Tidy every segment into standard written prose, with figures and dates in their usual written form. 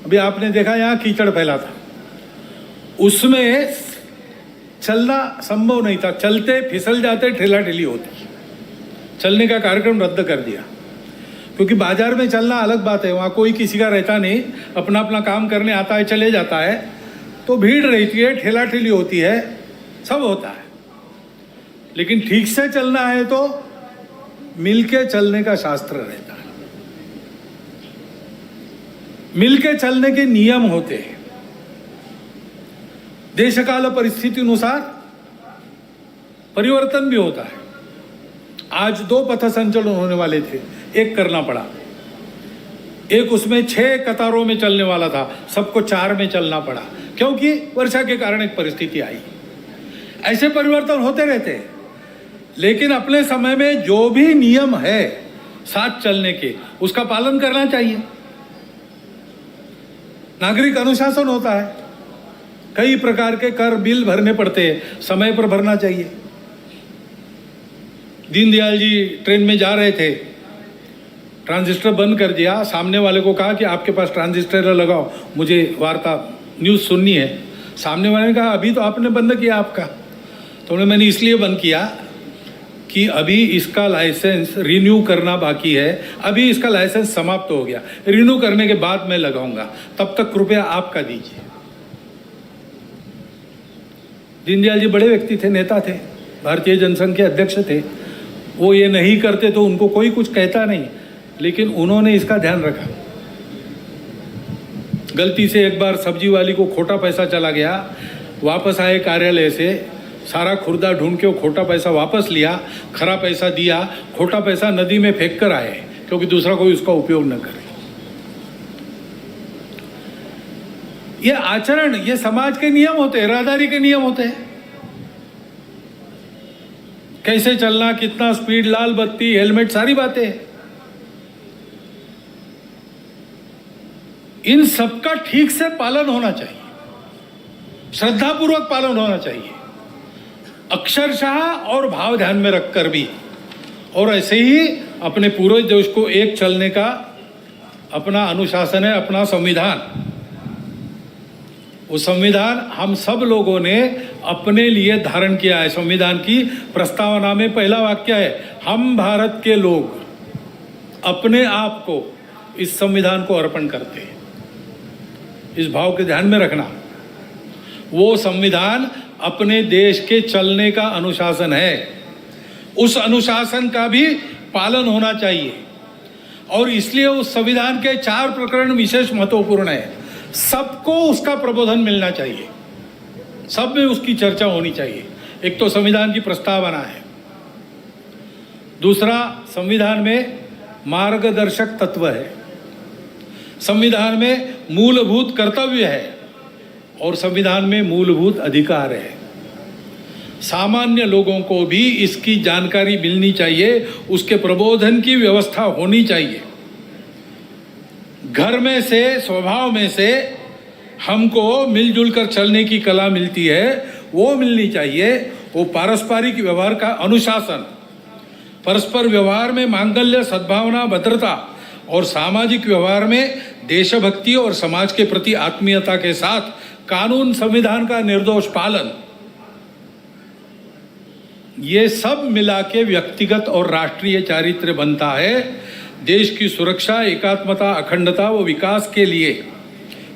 अभी आपने देखा यहाँ कीचड़ फैला था, उसमें चलना संभव नहीं था, चलते फिसल जाते, ठेला ठेली होती, चलने का कार्यक्रम रद्द कर दिया। क्योंकि बाजार में चलना अलग बात है, वहाँ कोई किसी का रहता नहीं, अपना अपना काम करने आता है, चले जाता है, तो भीड़ रहती है, ठेला ठेली होती है, सब होता है। लेकिन ठीक से चलना है तो मिलके चलने का शास्त्र रहता है, मिलके चलने के नियम होते हैं, देशकाल परिस्थिति अनुसार परिवर्तन भी होता है। आज 2 पथ संचलन होने वाले थे, एक करना पड़ा, एक उसमें 6 कतारों में चलने वाला था, सबको 4 में चलना पड़ा, क्योंकि वर्षा के कारण एक परिस्थिति आई। ऐसे परिवर्तन होते रहते हैं, लेकिन अपने समय में जो भी नियम है साथ चलने के, उसका पालन करना चाहिए। नागरिक अनुशासन होता है, कई प्रकार के कर बिल भरने पड़ते हैं, समय पर भरना चाहिए। दीनदयाल जी ट्रेन में जा रहे थे, ट्रांजिस्टर बंद कर दिया, सामने वाले को कहा कि आपके पास ट्रांजिस्टर लगाओ, मुझे वार्ता न्यूज़ सुननी है। सामने वाले ने कहा अभी तो आपने बंद किया आपका, तो मैंने इसलिए बंद किया कि अभी इसका लाइसेंस रिन्यू करना बाकी है, अभी इसका लाइसेंस समाप्त हो गया, रिन्यू करने के बाद मैं लगाऊंगा, तब तक कृपया आपका दीजिए। दीनदयाल जी बड़े व्यक्ति थे, नेता थे, भारतीय जनसंघ के अध्यक्ष थे, वो ये नहीं करते तो उनको कोई कुछ कहता नहीं, लेकिन उन्होंने इसका ध्यान रखा। गलती से एक बार सब्जी वाली को खोटा पैसा चला गया, वापस आए कार्यालय से, सारा खुर्दा ढूंढ के वो खोटा पैसा वापस लिया, खरा पैसा दिया, खोटा पैसा नदी में फेंक कर आए, क्योंकि दूसरा कोई उसका उपयोग न करे। ये आचरण, ये समाज के नियम होते हैं, राहदारी के नियम होते हैं। कैसे चलना, कितना स्पीड, लाल बत्ती, हेलमेट, सारी बातें, इन सबका ठीक से पालन होना चाहिए, श्रद्धापूर्वक पालन होना चाहिए, अक्षरशः और भाव ध्यान में रखकर भी। और ऐसे ही अपने पूरे देश को एक चलने का अपना अनुशासन है, अपना संविधान। वो संविधान हम सब लोगों ने अपने लिए धारण किया है। संविधान की प्रस्तावना में पहला वाक्य है, हम भारत के लोग अपने आप को इस संविधान को अर्पण करते हैं। इस भाव के ध्यान में रखना। वो संविधान अपने देश के चलने का अनुशासन है, उस अनुशासन का भी पालन होना चाहिए। और इसलिए उस संविधान के 4 प्रकरण विशेष महत्वपूर्ण है। सबको उसका प्रबोधन मिलना चाहिए, सब में उसकी चर्चा होनी चाहिए। एक तो संविधान की प्रस्तावना है, दूसरा संविधान में मार्गदर्शक तत्व है, संविधान में मूलभूत कर्तव्य है, और संविधान में मूलभूत अधिकार है। सामान्य लोगों को भी इसकी जानकारी मिलनी चाहिए, उसके प्रबोधन की व्यवस्था होनी चाहिए। घर में से, स्वभाव में से हमको मिलजुल कर चलने की कला मिलती है, वो मिलनी चाहिए। वो पारस्परिक व्यवहार का अनुशासन, परस्पर व्यवहार में मांगल्य, सद्भावना, भद्रता, और सामाजिक व्यवहार में देशभक्ति और समाज के प्रति आत्मीयता के साथ कानून संविधान का निर्दोष पालन, ये सब मिला के व्यक्तिगत और राष्ट्रीय चारित्र्य बनता है। देश की सुरक्षा, एकात्मता, अखंडता व विकास के लिए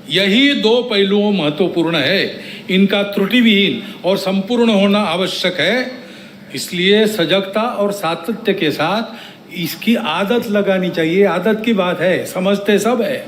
यही 2 पहलुओं महत्वपूर्ण है। इनका त्रुटिविहीन और संपूर्ण होना आवश्यक है। इसलिए सजगता और सातत्य के साथ इसकी आदत लगानी चाहिए। आदत की बात है, समझते सब है,